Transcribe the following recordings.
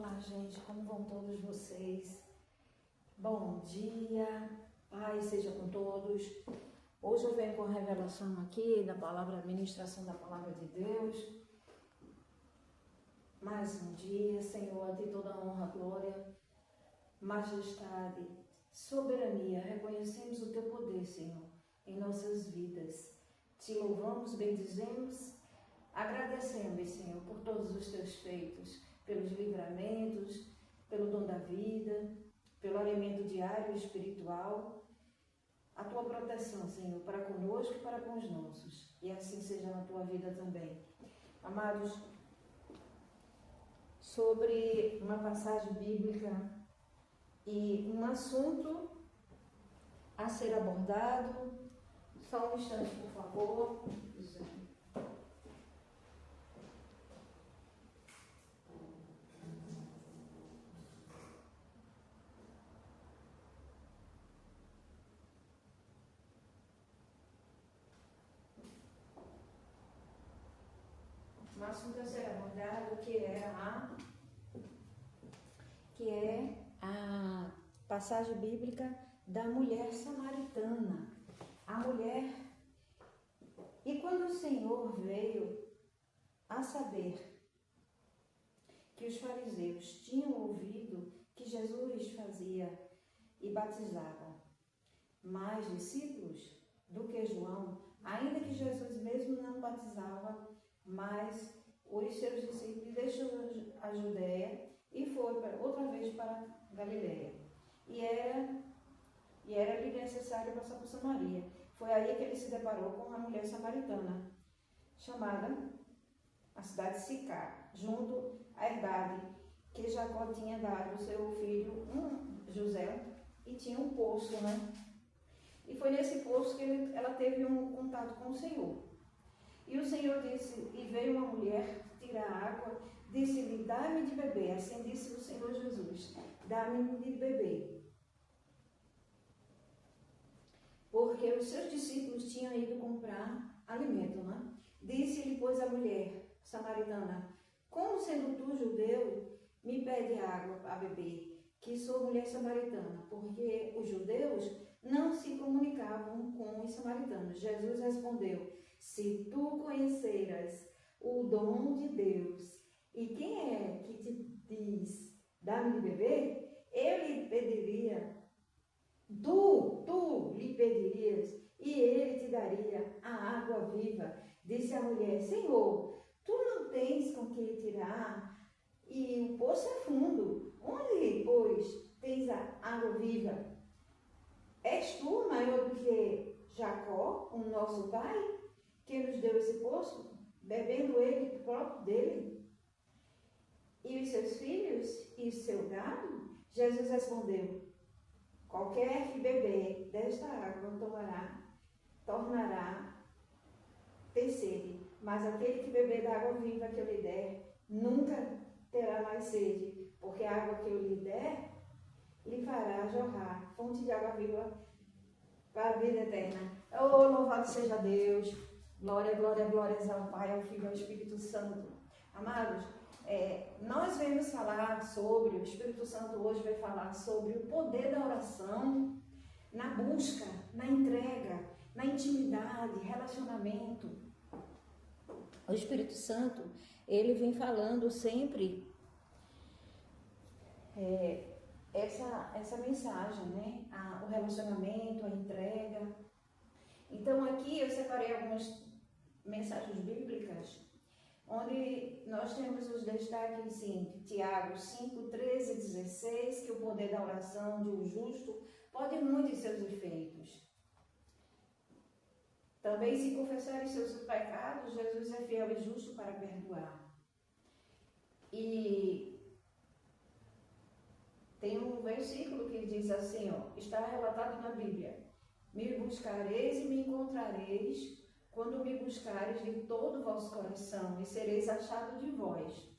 Olá, gente, como vão todos vocês? Bom dia, paz seja com todos. Hoje eu venho com a revelação aqui da palavra, a ministração da palavra de Deus. Mais um dia, Senhor, a ti toda honra, glória, majestade, soberania. Reconhecemos o teu poder, Senhor, em nossas vidas. Te louvamos, bendizemos, agradecemos, Senhor, por todos os teus feitos, pelos livramentos, pelo dom da vida, pelo alimento diário e espiritual, a tua proteção, Senhor, para conosco e para com os nossos, e assim seja na tua vida também. Amados, sobre uma passagem bíblica e um assunto a ser abordado, só um instante, por favor. Um assunto a ser abordado que é a passagem bíblica da mulher samaritana. A mulher. E quando o Senhor veio a saber que os fariseus tinham ouvido que Jesus fazia e batizava mais discípulos do que João, ainda que Jesus mesmo não batizava, mas os seus discípulos deixou a Judéia e foi outra vez para Galileia. E era ali necessário passar por Samaria. Foi aí que ele se deparou com uma mulher samaritana, chamada a cidade de Sicar, junto à herdade que Jacó tinha dado ao seu filho José, e tinha um poço, né? E foi nesse poço que ela teve um contato com o Senhor. E o Senhor disse, e veio uma mulher tirar água, disse-lhe, dá-me de beber. Assim disse o Senhor Jesus, dá-me de beber. Porque os seus discípulos tinham ido comprar alimento, né? Disse-lhe, pois, a mulher samaritana, como sendo tu judeu, me pede água a beber, que sou mulher samaritana, porque os judeus não se comunicavam com os samaritanos. Jesus respondeu, se tu conheceras o dom de Deus, e quem é que te diz, dá-me de beber, eu lhe pediria, tu lhe pedirias, e ele te daria a água viva. Disse a mulher, Senhor, tu não tens com que tirar, e o poço é fundo, onde, pois, tens a água viva? És tu maior do que Jacó, o nosso pai, que nos deu esse poço, bebendo ele próprio dele, e os seus filhos e o seu gado? Jesus respondeu, qualquer que beber desta água tornará ter sede, mas aquele que beber da água viva que eu lhe der, nunca terá mais sede, porque a água que eu lhe der, lhe fará jorrar fonte de água viva para a vida eterna. Oh, louvado seja Deus! Glória, glória, glórias ao Pai, ao Filho e ao Espírito Santo. Amados, nós vamos falar sobre, o Espírito Santo hoje vai falar sobre o poder da oração na busca, na entrega, na intimidade, relacionamento. O Espírito Santo, ele vem falando sempre essa mensagem, né? O relacionamento, a entrega. Então aqui eu separei algumas mensagens bíblicas, onde nós temos os destaques, sim, Tiago 5, 13 e 16, que o poder da oração de um justo pode muito em seus efeitos. Também, se confessarem seus pecados, Jesus é fiel e justo para perdoar. E tem um versículo que diz assim, está relatado na Bíblia, me buscareis e me encontrareis, quando me buscareis de todo o vosso coração, e sereis achados de vós.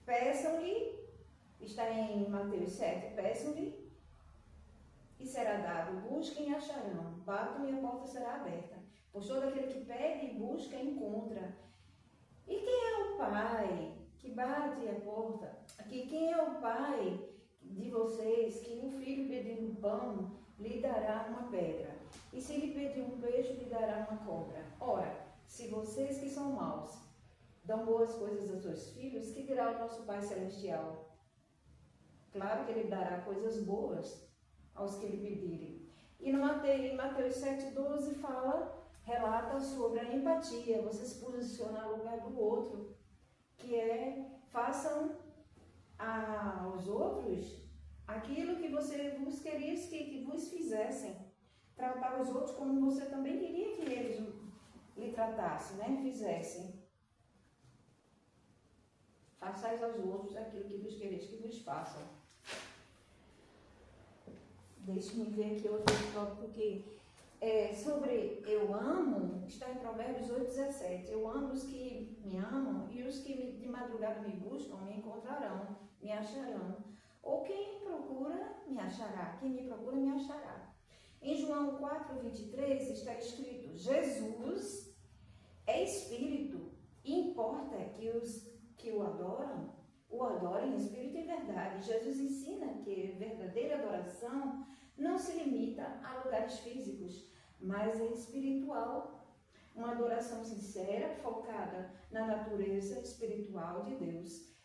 Peçam-lhe, está em Mateus 7, peçam-lhe e será dado, busquem e acharão, batam e a porta será aberta. Pois todo aquele que pede e busca, encontra. E quem é o pai que bate a porta, que quem é o pai de vocês, que um filho pedindo pão, lhe dará uma pedra, e se lhe pedir um peixe, lhe dará uma cobra. Ora, se vocês que são maus dão boas coisas aos seus filhos, que dirá o nosso Pai Celestial? Claro que ele dará coisas boas aos que lhe pedirem. E no Mateus 7,12 relata sobre a empatia, você se posiciona no lugar do outro, que é, façam aos outros aquilo que você vos queria que vos fizessem. Tratar os outros como você também queria que eles lhe tratassem, né? Fizessem. Façais aos outros aquilo que vos quereis que vos façam. Deixe-me ver aqui outro tópico que sobre eu amo, está em Provérbios 8,17. Eu amo os que me amam, e os que de madrugada me buscam me encontrarão, me acharão. Ou quem procura me achará, quem me procura me achará. Em João 4,23 está escrito: Jesus é Espírito, e importa que os que o adorem em espírito e verdade. Jesus ensina que verdadeira adoração não se limita a lugares físicos, mas é espiritual. Uma adoração sincera, focada na natureza espiritual de Deus.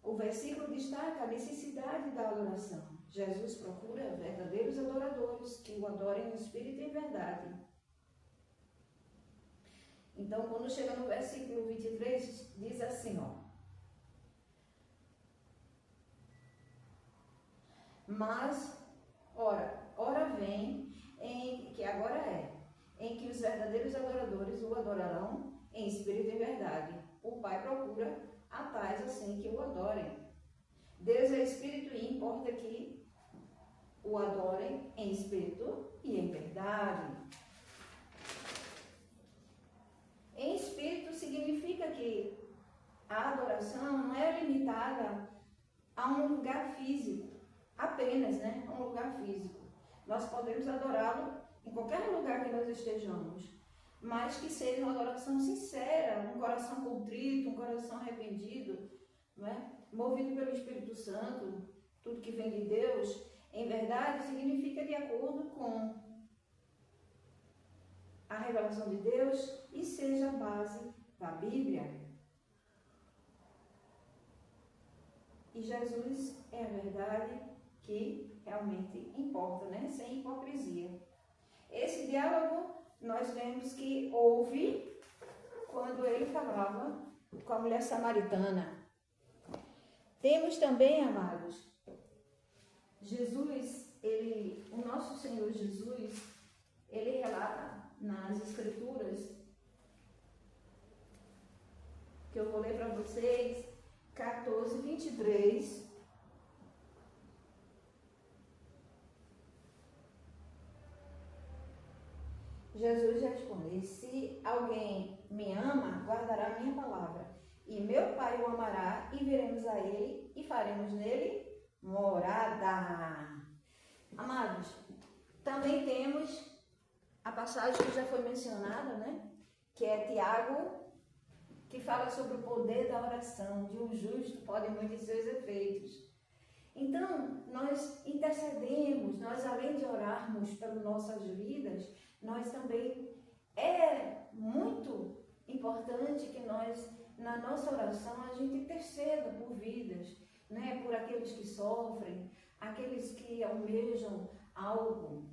O versículo destaca a necessidade da adoração. Jesus procura verdadeiros adoradores que o adorem em espírito e em verdade. Então, quando chega no versículo 23, diz assim, mas, ora vem, em que os verdadeiros adoradores o adorarão em espírito e em verdade. O Pai procura a tais assim que o adorem. Deus é espírito e importa que o adorem em espírito e em verdade. Em espírito significa que a adoração não é limitada a um lugar físico, apenas, né? A um lugar físico. Nós podemos adorá-lo em qualquer lugar que nós estejamos, mas que seja uma adoração sincera, um coração contrito, um coração arrependido, não é? Movido pelo Espírito Santo. Tudo que vem de Deus, em verdade, significa de acordo com a revelação de Deus e seja a base da Bíblia. E Jesus é a verdade que realmente importa, né? Sem hipocrisia. Esse diálogo nós vemos que houve quando ele falava com a mulher samaritana. Temos também, amados, o nosso Senhor Jesus, ele relata nas Escrituras, que eu vou ler para vocês, 14:23. Jesus responde: se alguém me ama, guardará minha palavra, e meu Pai o amará, e viremos a ele, e faremos nele morada. Amados, também temos a passagem que já foi mencionada, né? Que é Tiago, que fala sobre o poder da oração, de um justo pode muitos seus efeitos. Então, nós intercedemos, nós além de orarmos pelas nossas vidas, nós também, é muito importante que nós, na nossa oração, a gente interceda por vidas, né? Por aqueles que sofrem, aqueles que almejam algo,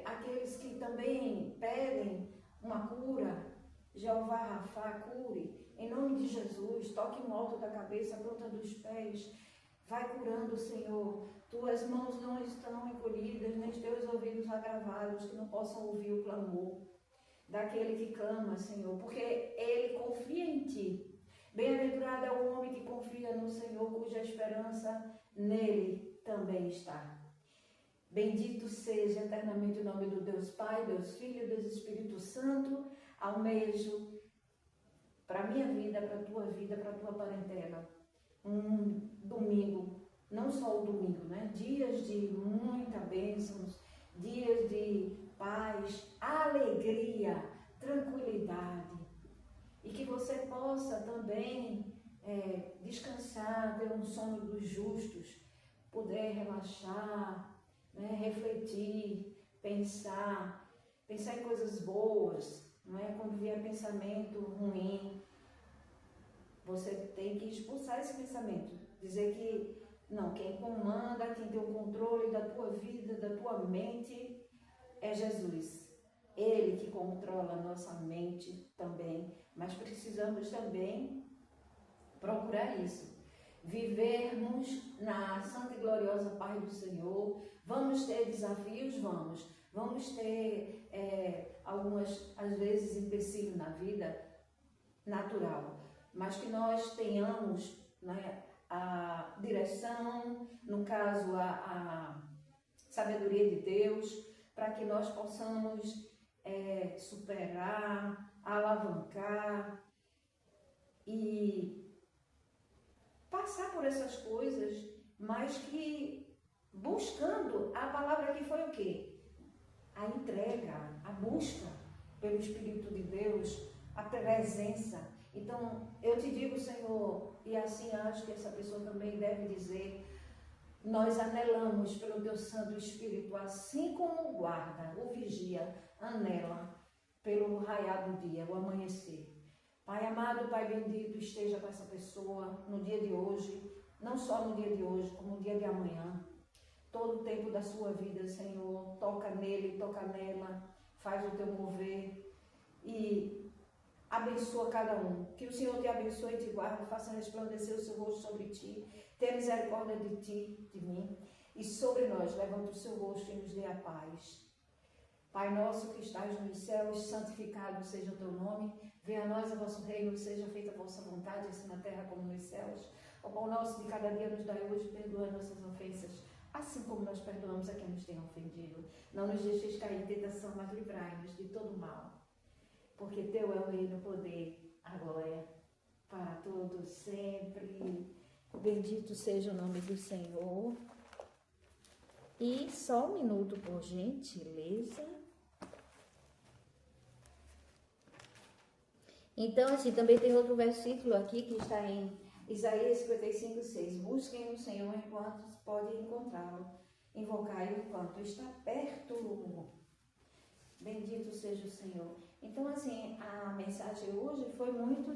aqueles que também pedem uma cura. Jeová Rafá, cure, em nome de Jesus, toque no alto da cabeça, a ponta dos pés, vai curando, Senhor. Tuas mãos não estão encolhidas, nem os teus ouvidos agravados, que não possam ouvir o clamor daquele que clama, Senhor, porque ele confia em Ti. Bem-aventurado é o homem que confia no Senhor, cuja esperança nele também está. Bendito seja eternamente o nome do Deus Pai, Deus Filho, Deus Espírito Santo. Almejo para a minha vida, para a tua vida, para a tua parentela, um domingo, não só o domingo, né? Dias de muita bênçãos, dias de paz, alegria, tranquilidade. E que você possa também descansar, ter um sono dos justos, poder relaxar, né? Refletir, pensar em coisas boas, não é? Quando vier pensamento ruim, você tem que expulsar esse pensamento, dizer que não, quem comanda, quem tem o controle da tua vida, da tua mente é Jesus. Ele que controla a nossa mente também, mas precisamos também procurar isso. Vivermos na santa e gloriosa paz do Senhor. Vamos ter desafios? Vamos ter algumas, às vezes, empecilhos na vida, natural. Mas que nós tenhamos, né, a direção, no caso, a sabedoria de Deus, para que nós possamos superar, alavancar e passar por essas coisas, mas que buscando a palavra que foi o quê? A entrega, a busca pelo Espírito de Deus, a presença. Então, eu te digo, Senhor, e assim acho que essa pessoa também deve dizer, nós anelamos pelo Teu Santo Espírito, assim como o guarda, o vigia, anela pelo raiar do dia, o amanhecer. Pai amado, Pai bendito, esteja com essa pessoa no dia de hoje, não só no dia de hoje, como no dia de amanhã. Todo o tempo da sua vida, Senhor, toca nele, toca nela, faz o Teu mover e abençoa cada um. Que o Senhor te abençoe e te guarde, faça resplandecer o seu rosto sobre ti, tenha misericórdia de ti, de mim, e sobre nós levanta o seu rosto e nos dê a paz. Pai nosso que estás nos céus, santificado seja o teu nome, venha a nós o vosso reino, seja feita a vossa vontade, assim na terra como nos céus. O pão nosso de cada dia nos dai hoje, perdoa nossas ofensas, assim como nós perdoamos a quem nos tem ofendido. Não nos deixeis cair em tentação, mas livrai-nos de todo mal. Porque teu é o reino, o poder, a glória, para todos sempre. Bendito seja o nome do Senhor. E só um minuto, por gentileza. Então, assim, também tem outro versículo aqui que está em Isaías 55:6. Busquem o Senhor enquanto podem encontrá-lo. Invocai-o enquanto está perto. Bendito seja o Senhor. Então, assim, a mensagem hoje foi muito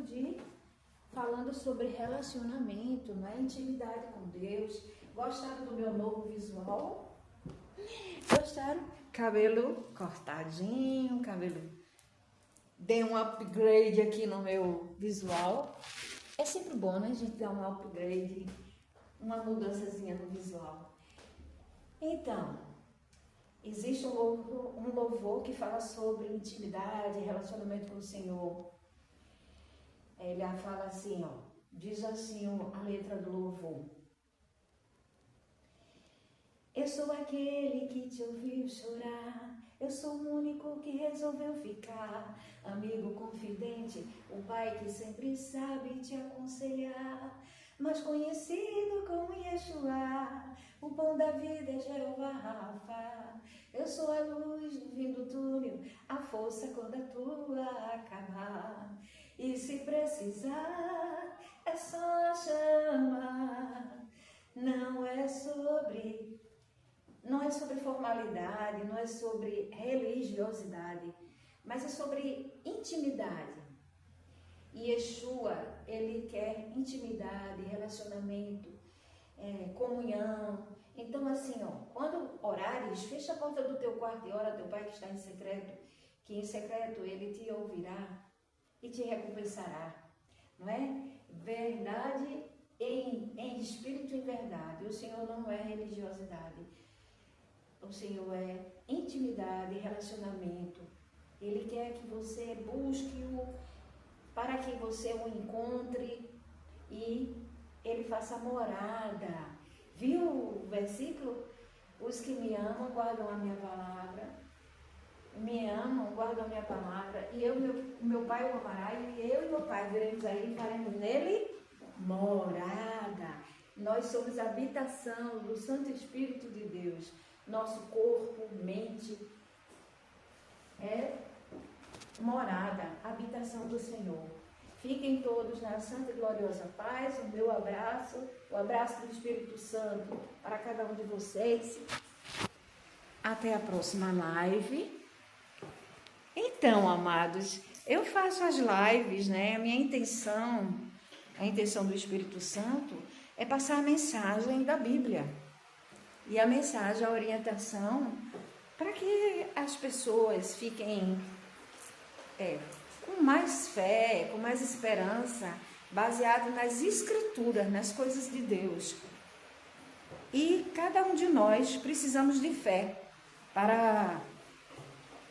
falando sobre relacionamento, né? Intimidade com Deus. Gostaram do meu novo visual? Gostaram? Cabelo cortadinho, cabelo... Dei um upgrade aqui no meu visual. É sempre bom, né, a gente dar um upgrade, uma mudançazinha no visual. Então, existe um louvor que fala sobre intimidade, relacionamento com o Senhor. Ele fala assim, ó, diz assim a letra do louvor. Eu sou aquele que te ouviu chorar, eu sou o único que resolveu ficar, amigo confidente, o pai que sempre sabe te aconselhar, mas conhecido como Yeshua, o pão da vida é Jeová Rafa. Eu sou a luz do fim do túnel, a força quando a tua acabar, e se precisar é só chamar. Não é sobre formalidade, não é sobre religiosidade, mas é sobre intimidade. E Yeshua, ele quer intimidade, relacionamento, comunhão. Então, assim, ó, quando orares, fecha a porta do teu quarto e ora a teu Pai que está em secreto, que em secreto ele te ouvirá e te recompensará, não é? Verdade em espírito e verdade. O Senhor não é religiosidade. O Senhor é intimidade, relacionamento. Ele quer que você busque-o para que você o encontre e ele faça morada. Viu o versículo? Os que me amam guardam a minha palavra. Me amam, guardam a minha palavra. E meu Pai o amará, e eu e meu Pai viremos aí e faremos nele morada. Nós somos a habitação do Santo Espírito de Deus. Nosso corpo, mente, é morada, habitação do Senhor. Fiquem todos na santa e gloriosa paz. O meu abraço, o abraço do Espírito Santo para cada um de vocês. Até a próxima live. Então, amados, eu faço as lives, né? A minha intenção, a intenção do Espírito Santo é passar a mensagem da Bíblia. E a mensagem, a orientação, para que as pessoas fiquem com mais fé, com mais esperança, baseado nas Escrituras, nas coisas de Deus. E cada um de nós precisamos de fé para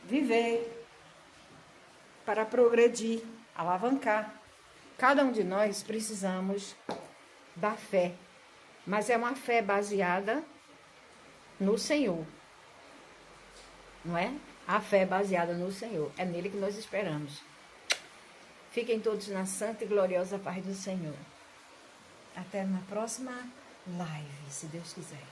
viver, para progredir, alavancar. Cada um de nós precisamos da fé, mas é uma fé baseada no Senhor, não é? A fé baseada no Senhor, é nele que nós esperamos. Fiquem todos na santa e gloriosa paz do Senhor. Até na próxima live, se Deus quiser.